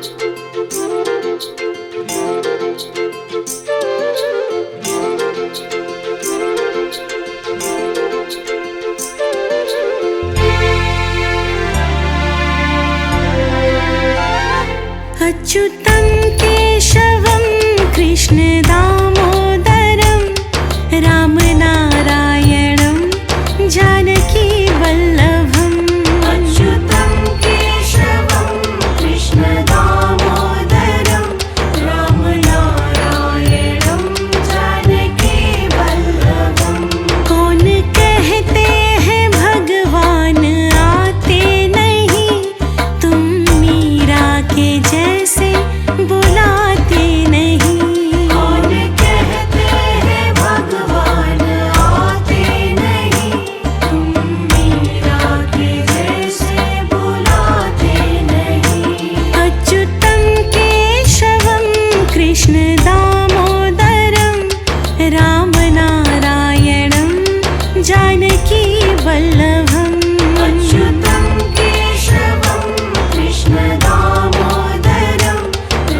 अच्युतं केशवं कृष्ण दामोदरं रामनारायणं जानकी वल्लभम्। अच्युतं केशवं कृष्ण दामोदरं रामनारायणं जानकी वल्लभम्। कौन कहते हैं भगवान आते नहीं, तुम मीरा के जैसे बुलाते नहीं। कौन कहते हैं भगवान आते नहीं, तुम मीरा के जैसे बुलाते नहीं। अच्युतं केशवं कृष्ण दामोदरं रामनारायणं जानकी वल्लभम्। अच्युतं केशवं कृष्ण दामोदरं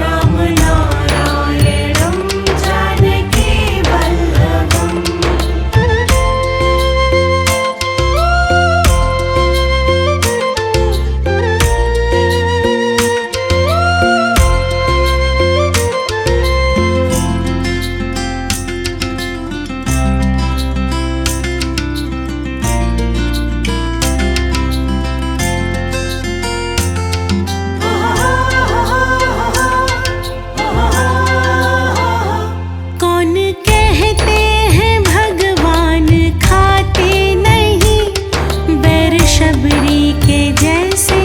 रामनारायणं जानकी वल्लभम्। कौन कहते हैं भगवान खाते नहीं, बैर शबरी के जैसे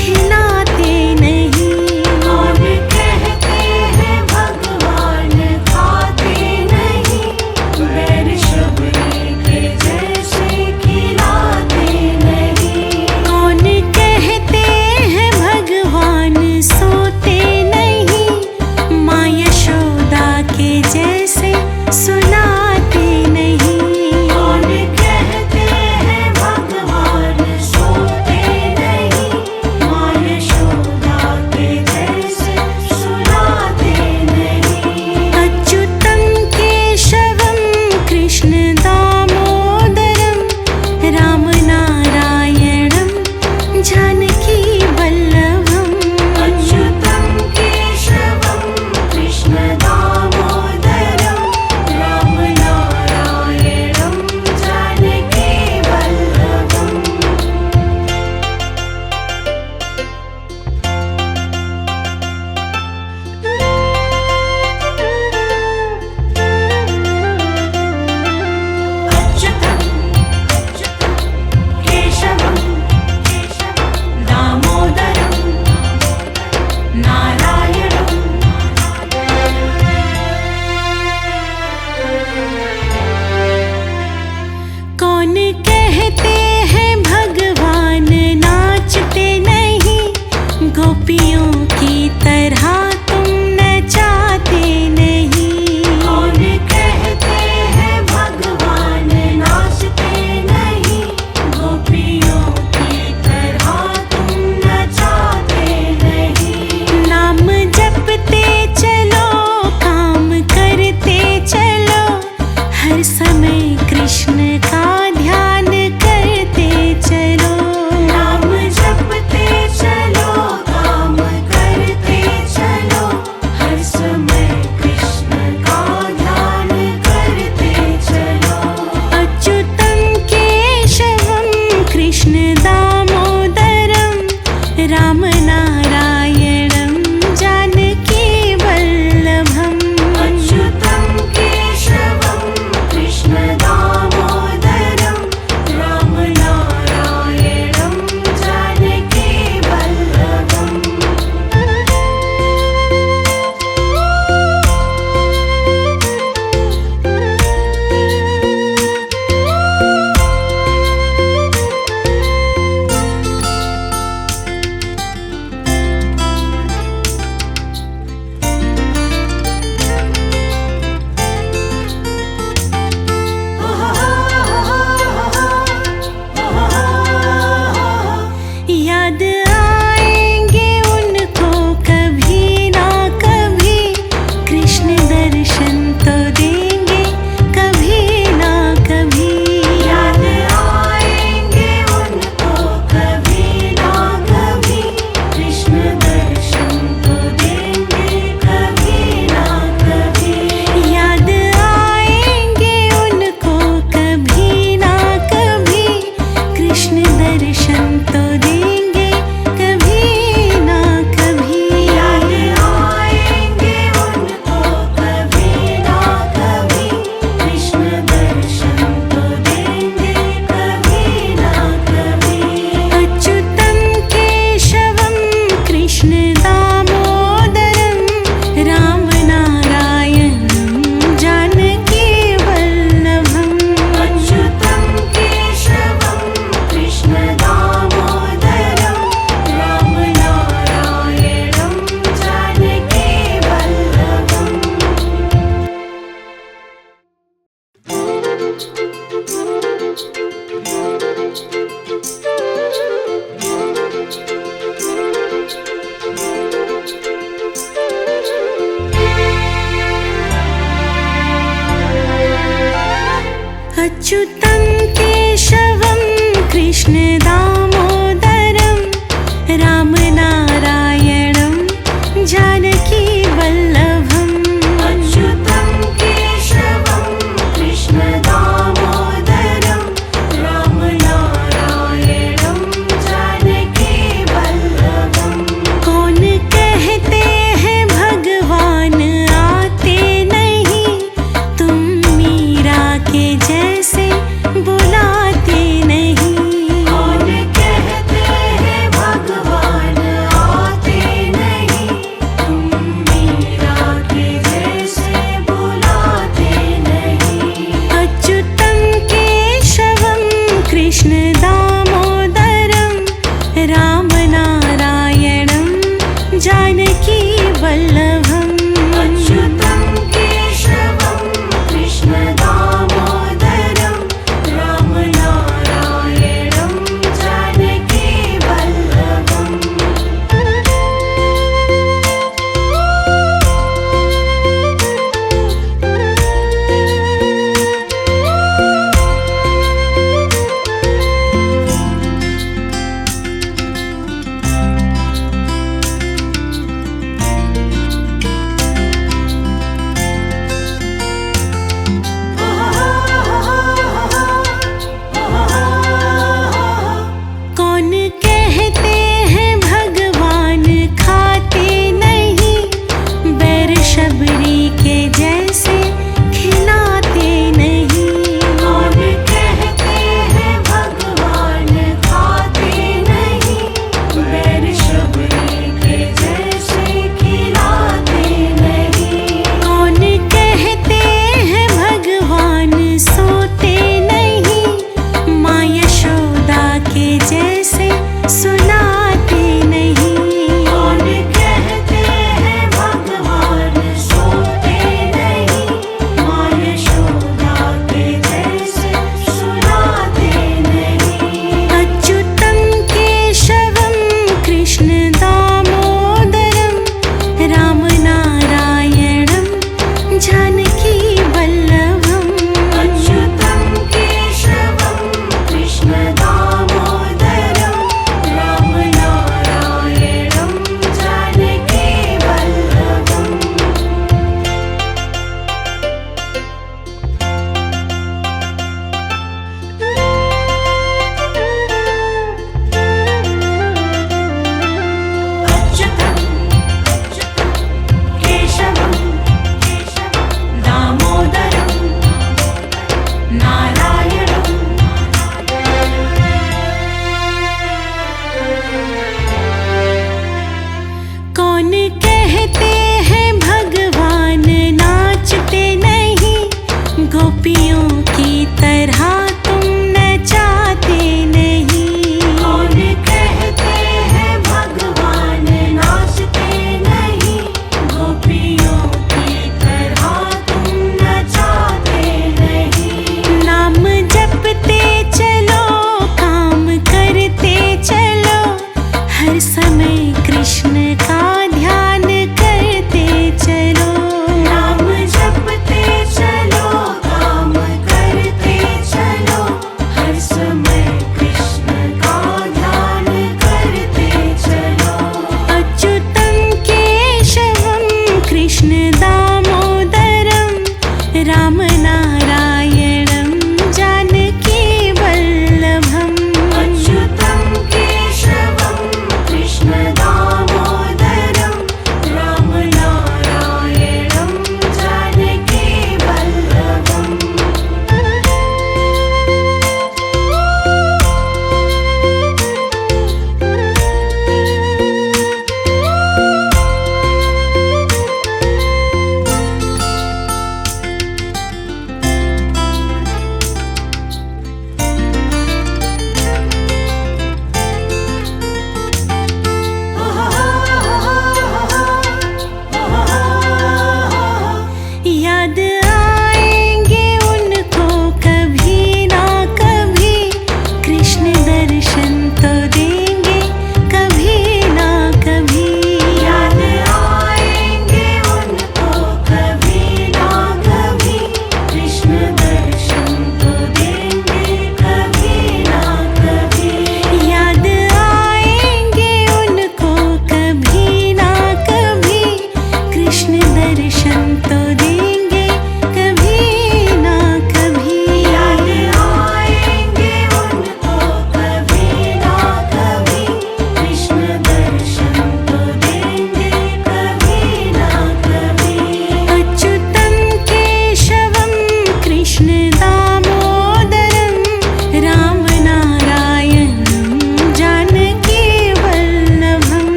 खिलाते नहीं। कौन कहते हैं भगवान खाते नहीं, बैर शबरी के जैसे खिलाते नहीं। कौन कहते हैं भगवान सोते नहीं, माँ यशोदा के जैसे सुलाते नहीं। कौन कहते हैं भगवान सोते नहीं, माँ यशोदा के जैसे सुलाते नहीं। अच्युतं केशवं कृष्ण दामोदरं रामनारायणं जानकी वल्लभम्। अच्युतं केशवं कृष्ण दामोदरं रामनारायणं जानकी वल्लभम्। अच्युतं केशवं दामोदरं नारायणं कौन कहते हैं भगवान नाचते नहीं, गोपियों की तरह तुम नचाते नहीं। कौन कहते हैं भगवान नाचते नहीं, गोपियों की तरह तुम नचाते नहीं। नाम जपते चलो, काम करते चलो, हर समय कृष्ण का ध्यान करते चलो। नाम जपते चलो, काम करते चलो, हर समय कृष्ण का ध्यान करते चलो। अच्युतं केशवं कृष्ण दामोदरं रामनारायणं जानकी वल्लभम्। अच्युतं केशवं कृष्ण दामोदरं रामनारायणं जानकी वल्लभम्।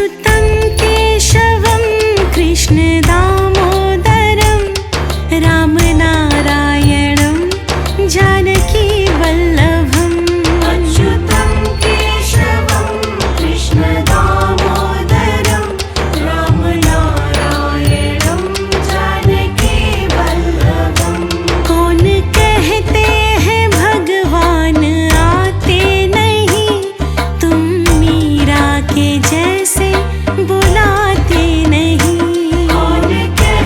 अच्युतं केशवं कृष्ण दामोदरं रामनारायणं जानकी वल्लभम् अच्युतं केशवं कृष्ण दामोदरं रामनारायणं जानकी वल्लभम् कौन कहते हैं भगवान आते नहीं, तुम मीरा के जैसे बुलाते नहीं। कौन कहते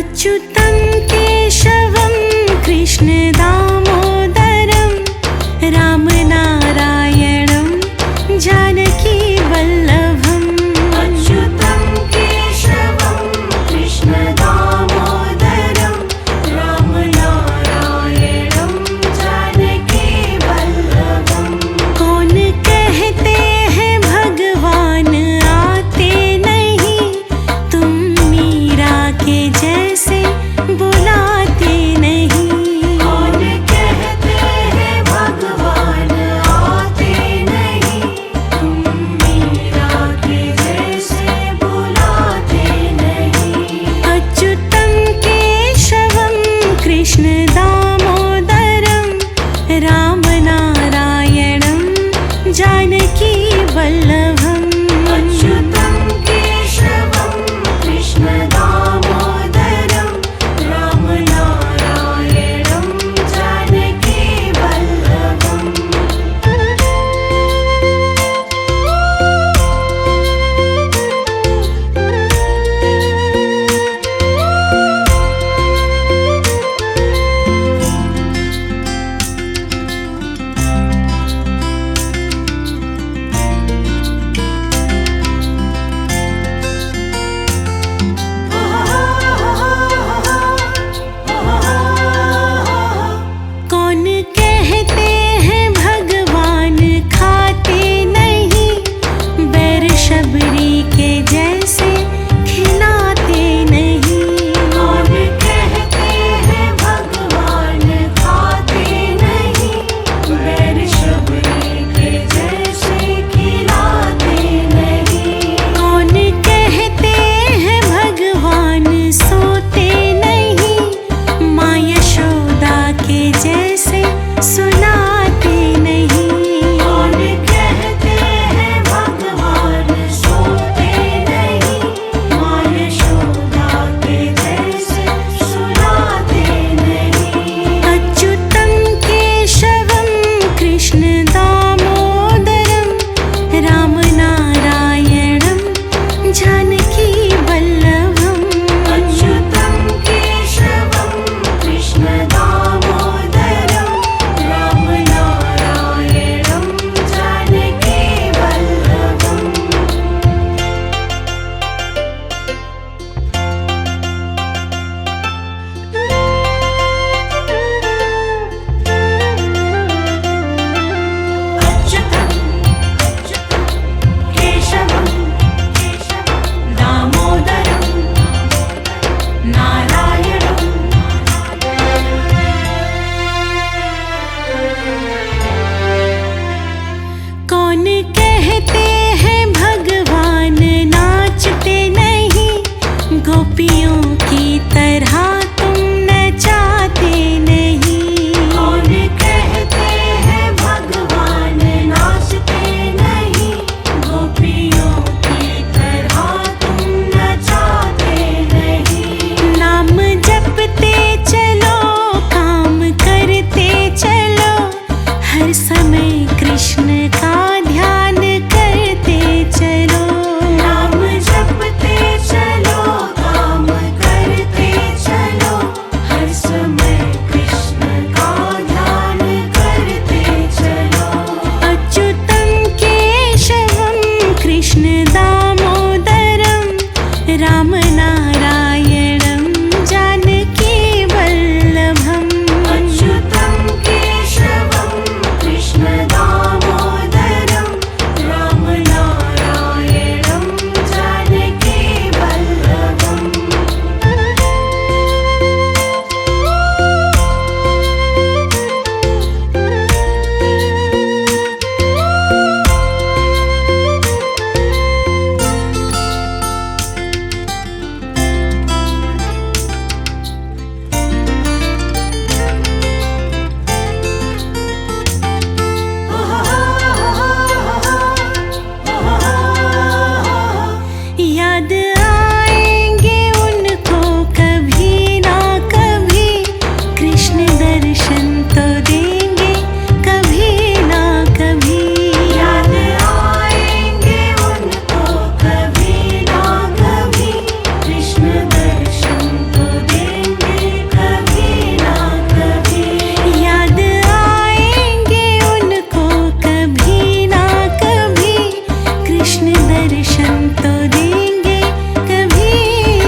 अच्युतं केशवं कृष्ण दामोदरं रामनारायणं जानकी वल्लभम् अच्युतं केशवं कृष्ण दामोदरं रामनारायणं जानकी वल्लभम् कौन कहते हैं भगवान आते नहीं, तुम मीरा के जैसे बोल कृष्ण दर्शन तो देंगे कभी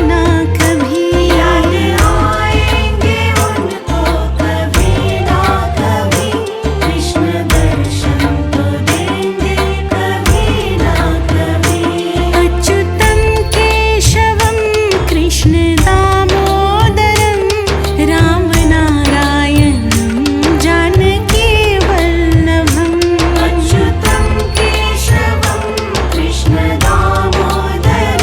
ना कभी। याद आएंगे उनको कभी ना कभी, कृष्ण दर्शन तो देंगे कभी ना कभी। अच्युतं केशवं कृष्ण दामोदरं रामनारायणं जानकी वल्लभम्। अच्युतं केशवं कृष्ण दामोदरं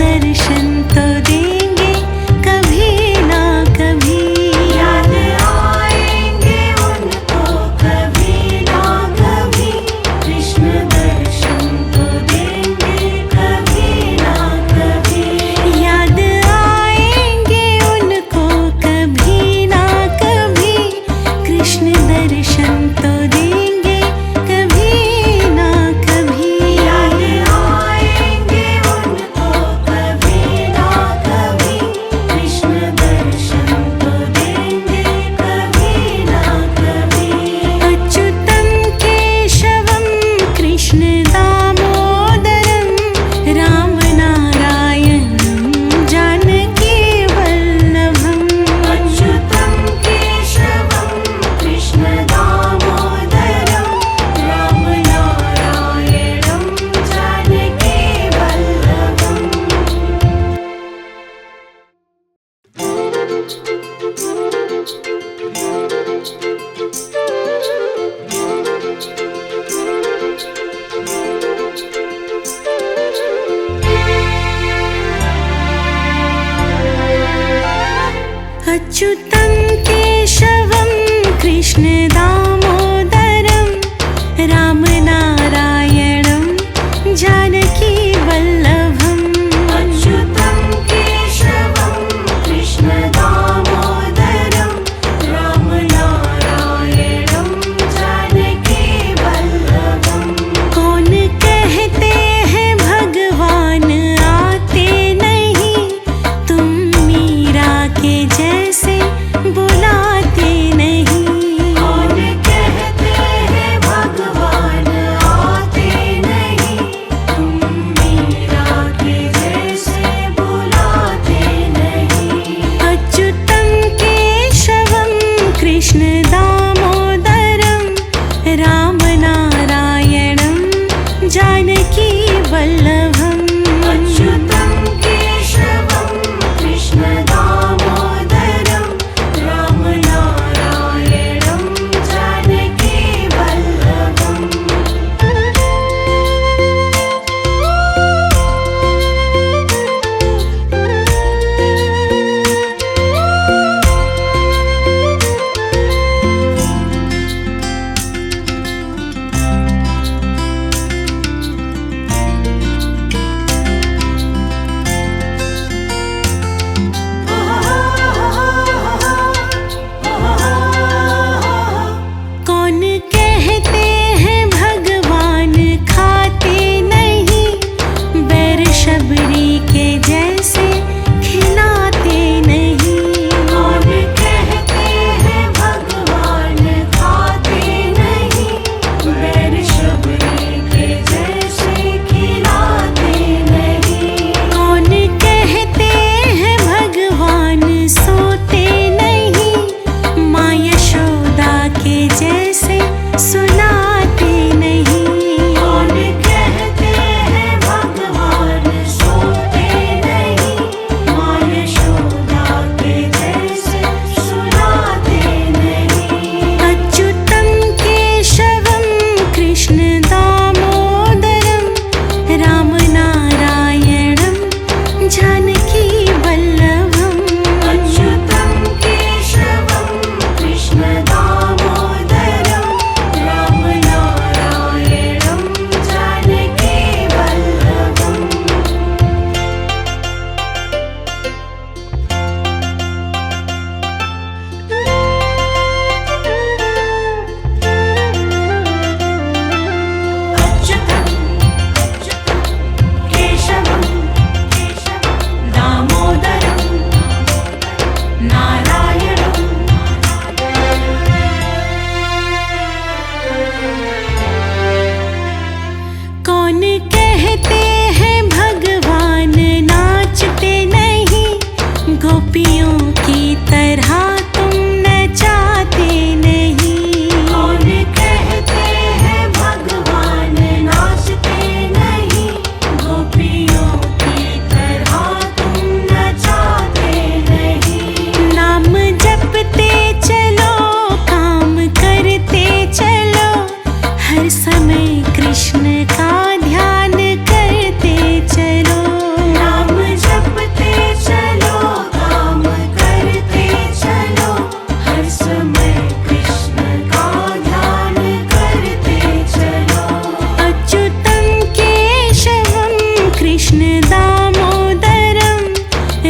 दर्शन तो देंगे कभी ना कभी। याद आएंगे उनको कभी ना कभी, कृष्ण दर्शन तो देंगे कभी ना कभी। याद आएंगे उनको कभी ना कभी, कृष्ण दर्शन तो देंगे कभी ना कभी। याद आएंगे उनको कभी ना कभी, कृष्ण दर्शन तो देंगे कभी ना कभी। अच्युतं केशवं कृष्ण दामोदरं रामनारायणं जानकी वल्लभम्। अच्युतं केशवं कृष्ण दामोदरं रामनारायणं जानकी वल्लभम्। अच्युतं केशवं कृष्ण दामोदरं रामनारायणं जानकी वल्लभम्। अच्युतं केशवं कृष्ण दामोदरं रामनारायणं जानकी वल्लभम्। कौन कहते हैं भगवान आते नहीं, तुम मीरा के जैसे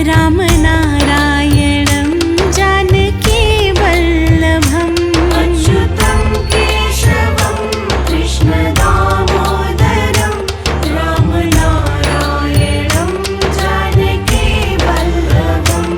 राम नारायणं जानकी वल्लभम् अच्युतं केशवं कृष्ण दामोदरं राम नारायणं जानकी वल्लभम्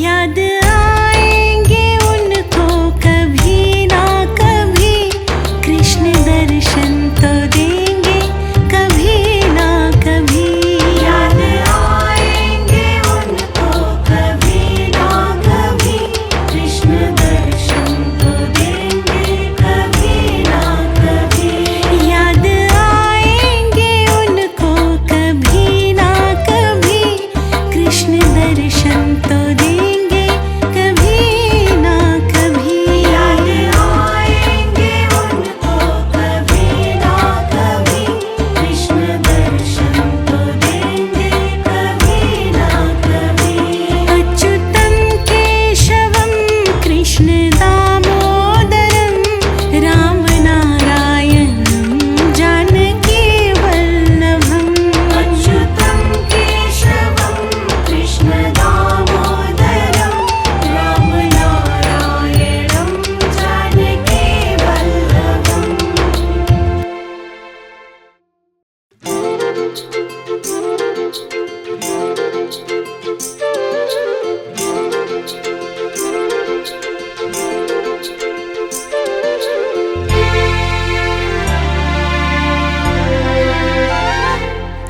याद आएंगे उनको कभी ना कभी कृष्ण दर्शन तो देंगे कभी ना कभी याद आएंगे उनको कभी ना कभी कृष्ण दर्शन तो देंगे कभी ना कभी याद आएंगे उनको कभी ना कभी कृष्ण दर्शन तो देंगे कभी ना कभी याद आएंगे उनको कभी ना कभी कृष्ण दर्शन तो देंगे कभी ना कभी अच्युतं केशवं कृष्ण दामोदरं राम नारायणं जानकी वल्लभम् अच्युतं केशवं कृष्ण दामोदरं राम नारायणं जानकी वल्लभम्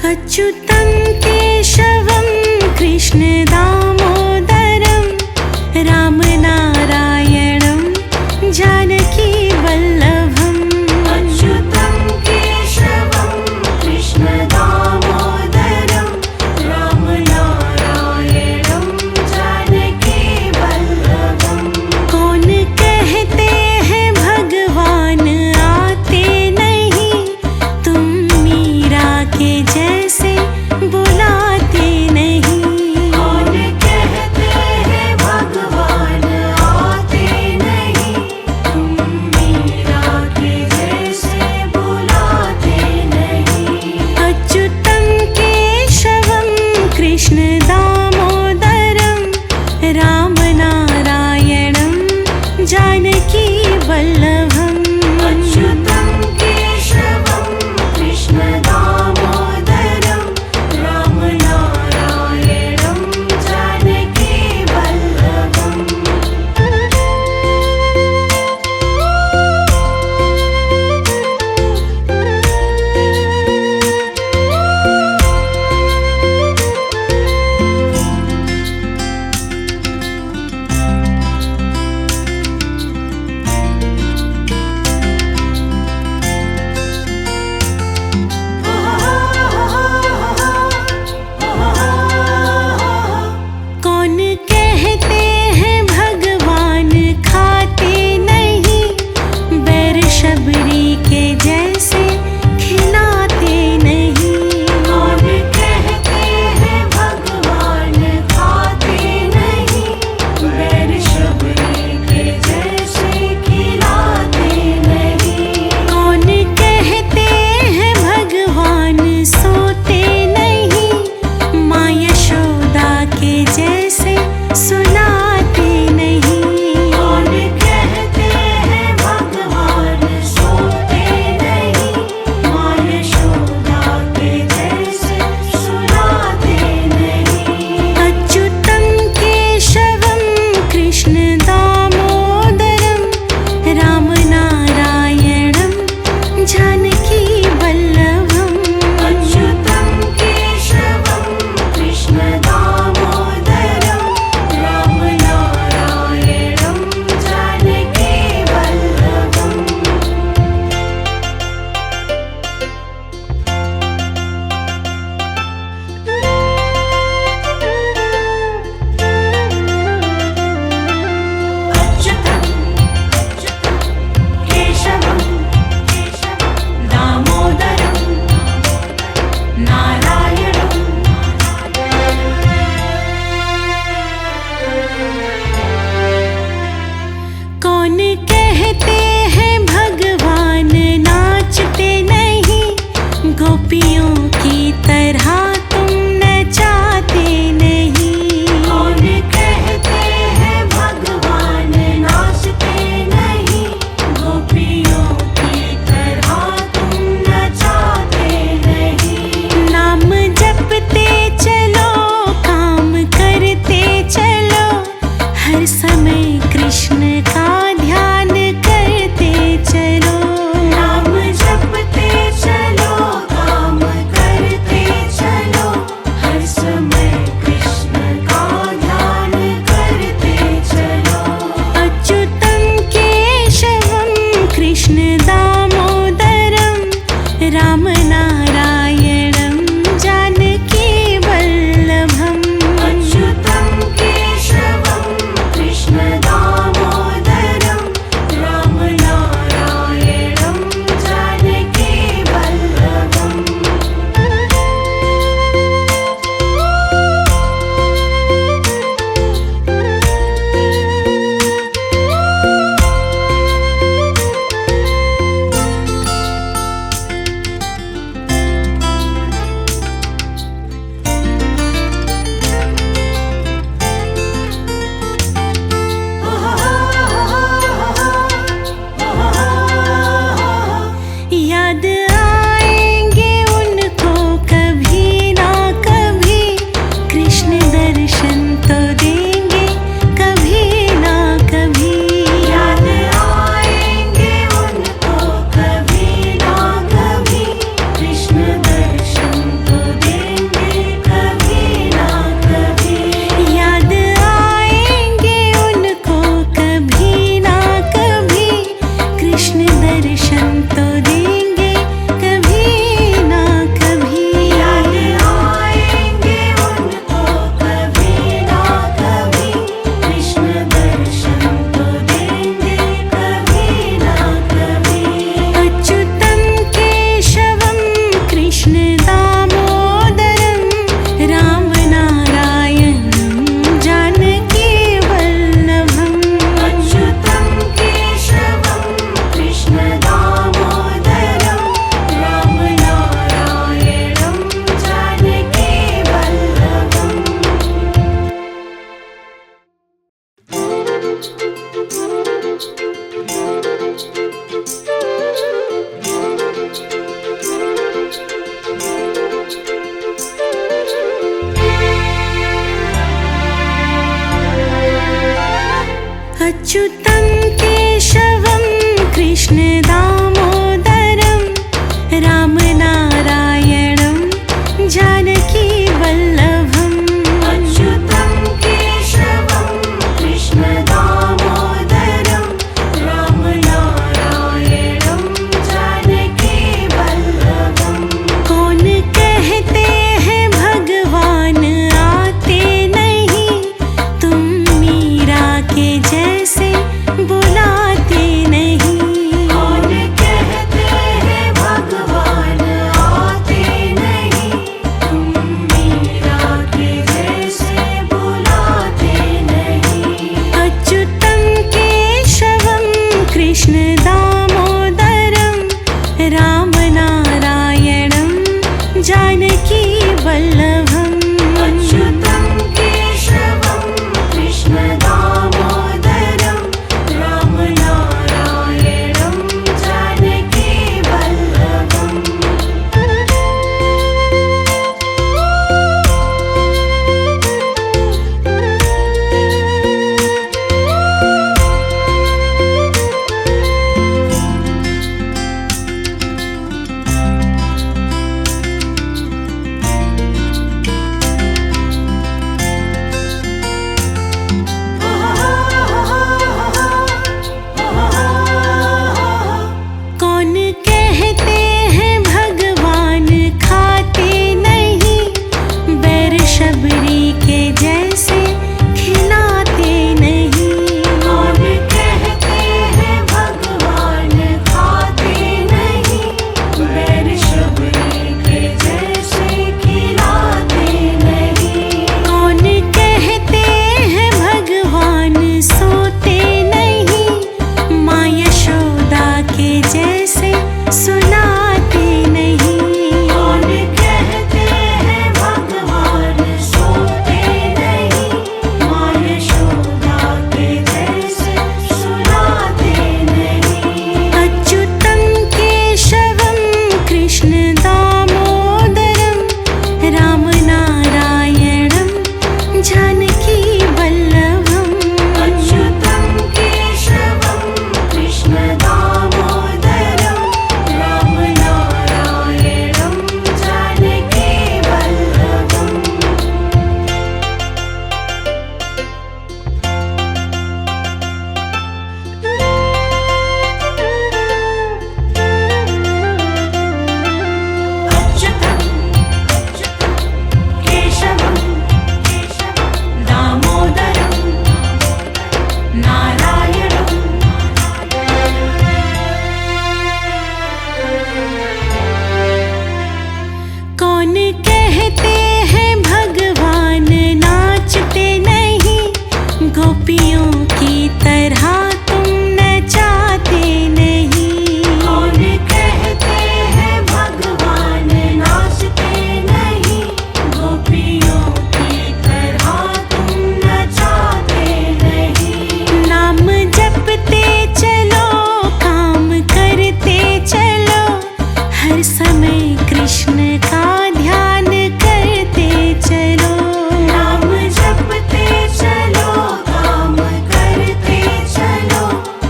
अच्युतं केशवं कृष्ण दामोदरं राम नारायणं जानकी वल्लभम् अच्युतं केशवं कृष्ण दामोदरं राम नारायणं जानकी वल्लभम् कौन कहते हैं भगवान आते नहीं तुम मीरा के जैसे कौन कहते हैं भगवान नाचते नहीं, गोपियों की तरह तुम नचाते नहीं। कौन कहते हैं भगवान नाचते नहीं, गोपियों की तरह तुम नचाते नहीं। नाम जपते चलो, काम करते चलो, हर समय कृष्ण का ध्यान करते चलो। नाम जपते चलो, काम करते चलो, हर समय कृष्ण का ध्यान करते चलो। अच्युतं केशवं कृष्ण दामोदरं, राम नारायणं जानकी वल्लभम्। अच्युतं केशवं कृष्ण दामोदरं, राम नारायणं जानकी वल्लभम्। याद आएंगे उनको कभी ना कभी, कृष्ण दर्शन तो देंगे कभी ना कभी। याद आएंगे उनको कभी ना कभी, कृष्ण दर्शन तो देंगे कभी ना कभी। याद आएंगे उनको कभी ना कभी, कृष्ण दर्शन तो देंगे कभी ना कभी। याद आएंगे उनको कभी ना कभी, कृष्ण दर्शन तो देंगे कभी ना कभी। अच्युतं केशवं कृष्ण दामोदरं, राम नारायणं जानकी वल्लभम्। अच्युतं केशवं कृष्ण दामोदरं, राम नारायणं जानकी वल्लभम्। अच्युतं केशवं कृष्ण दामोदरं, राम नारायणं जानकी वल्लभम्। अच्युतं केशवं कृष्ण दामोदरं, राम नारायणं जानकी वल्लभम्। कौन कहते हैं भगवान आते नहीं, तुम मीरा के जैसे बुलाते नहीं। कौन कहते हैं भगवान आते नहीं, तुम मीरा के जैसे बुलाते नहीं। अच्युतं केशवं कृष्ण दामोदरं, राम नारायणं जानकी वल्लभम्। अच्युतं केशवं कृष्ण दामोदरं, राम गोपियों की तरह तुम नचाते नहीं। कौन कहते हैं भगवान नाचते नहीं, गोपियों की तरह तुम नचाते नहीं। नाम जपते चलो, काम करते चलो, हर समय कृष्ण का ध्यान करते चलो। नाम जपते चलो, काम करते चलो,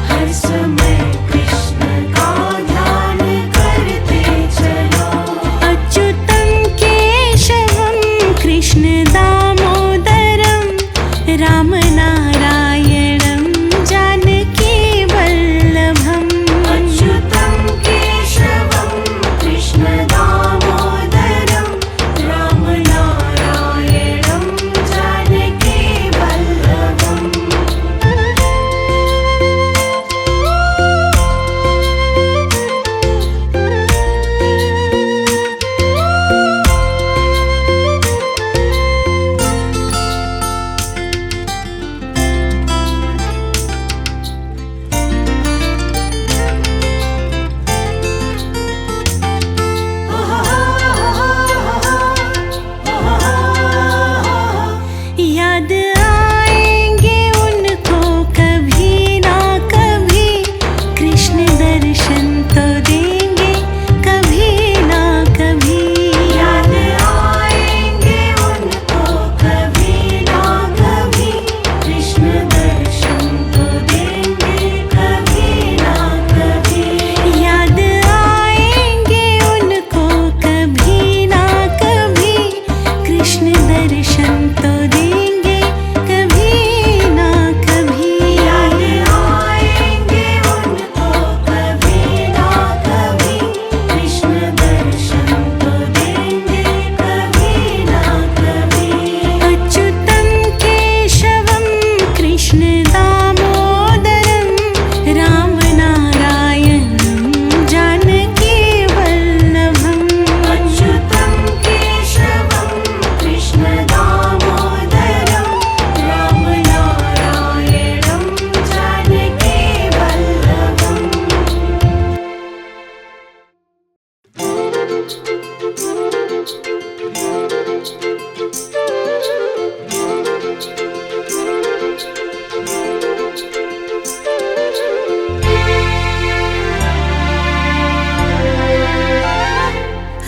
हर समय कृष्ण का ध्यान करते चलो। अच्युतं केशवं कृष्ण दामोदरं रामनारायणं जानकी वल्लभम्। अच्युतं केशवं कृष्ण दामोदरं रामनारायणं जानकी वल्लभम्। याद आएंगे उनको कभी ना कभी, कृष्ण दर्शन तो देंगे कभी ना कभी। याद आएंगे उनको कभी ना कभी, कृष्ण दर्शन तो देंगे कभी ना कभी। याद आएंगे उनको कभी ना कभी, कृष्ण दर्शन तो देंगे कभी ना कभी। याद आएंगे उनको कभी ना कभी, कृष्ण दर्शन तो देंगे कभी ना कभी। अच्युतं केशवं कृष्ण दामोदरं रामनारायणं जानकी वल्लभम्। अच्युतं केशवं कृष्ण दामोदरं रामनारायणं जानकी वल्लभम्।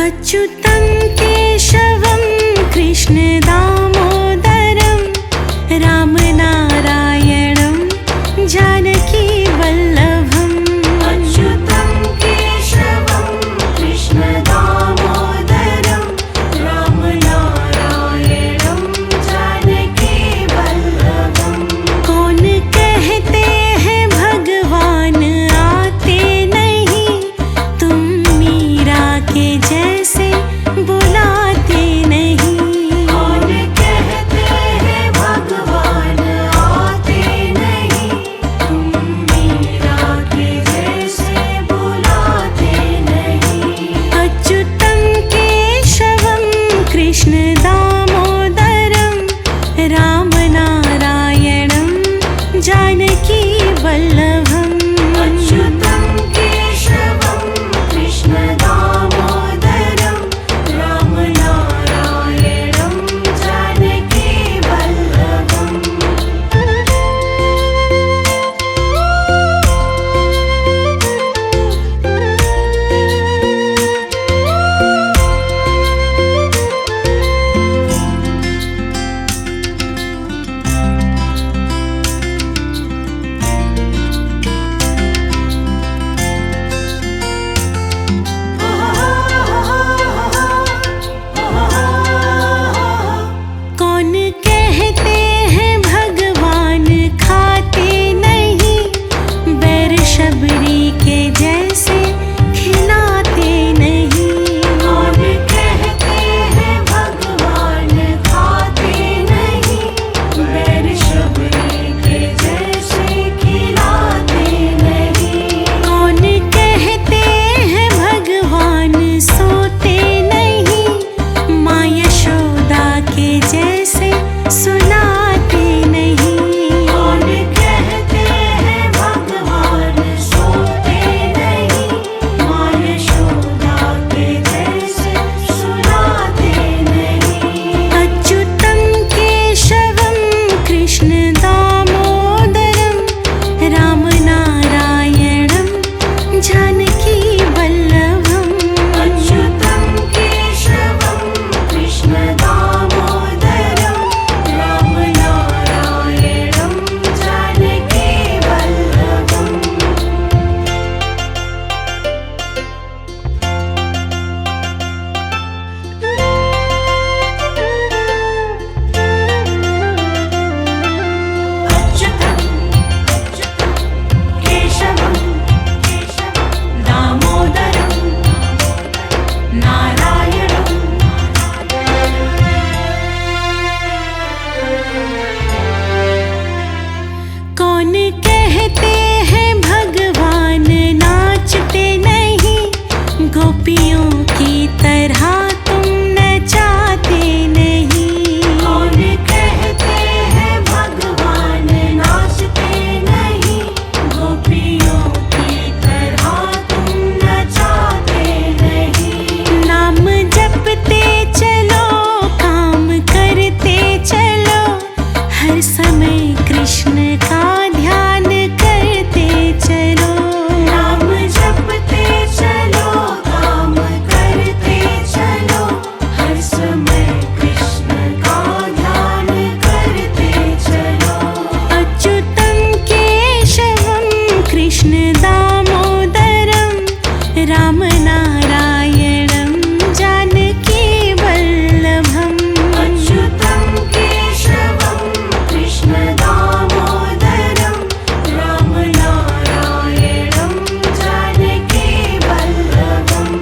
अच्युतं केशवं कृष्ण दामोदरं रामनारायणं जानकी वल्लभम्। अच्युतं केशवं कृष्ण दामोदरं रामनारायणं जानकी वल्लभम्। कौन कहते हैं भगवान आते नहीं, तुम मीरा के जैसे बुलाते नहीं। कौन कहते हैं भगवान आते नहीं, तुम मीरा के जैसे बुलाते नहीं। अच्युतं केशवं कृष्ण दामोदरं रामनारायणं जानकी वल्लभम्। अच्युतं केशवं कृष्ण दामोदरं रामनारायणं जानकी वल्लभम्। कौन कहते हैं भगवान नाचते नहीं, गोपियों की तरह तुम नचाते नहीं। कौन कहते हैं भगवान नाचते नहीं, गोपियों की तरह तुम नचाते नहीं। नाम जपते चलो, काम करते चलो, हर समय कृष्ण का ध्यान करते चलो। नाम जपते चलो, काम करते चलो, हर समय कृष्ण का ध्यान करते चलो। अच्युतं केशवं कृष्ण दामोदरं, राम नारायणं जानकी वल्लभम्। अच्युतं केशवं कृष्ण दामोदरं, राम नारायणं जानकी वल्लभम्।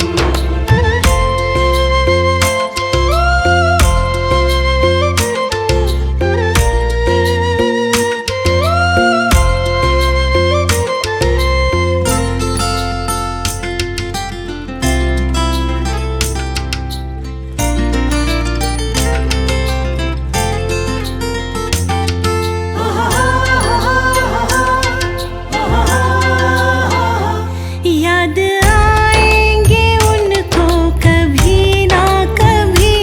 याद आएंगे उनको कभी ना कभी,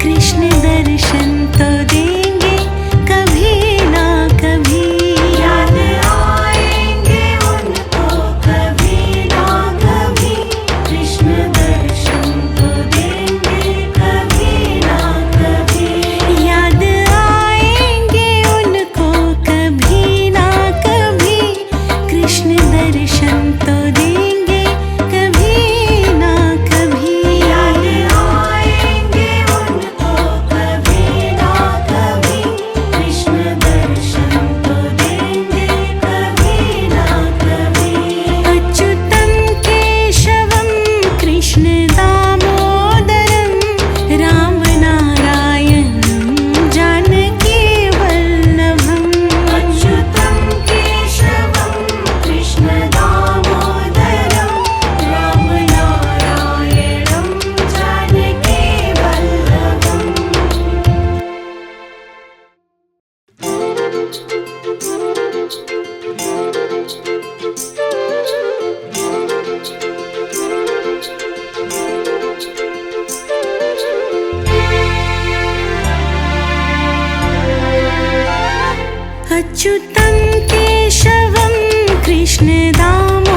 कृष्ण दर्शन तो देंगे कभी ना कभी। याद आएंगे उनको कभी ना कभी, कृष्ण दर्शन तो देंगे कभी ना कभी। याद आएंगे उनको कभी ना कभी, कृष्ण दर्शन तो देंगे कभी ना कभी। याद आएंगे उनको कभी ना कभी, कृष्ण दर्शन तो देंगे कभी ना कभी। अच्युतं केशवं कृष्ण दामोदरं, राम नारायणं जानकी वल्लभम्। अच्युतं केशवं कृष्ण दामोदरं, राम नारायणं जानकी वल्लभम्। अच्युतं केशवं कृष्ण दामोदरं,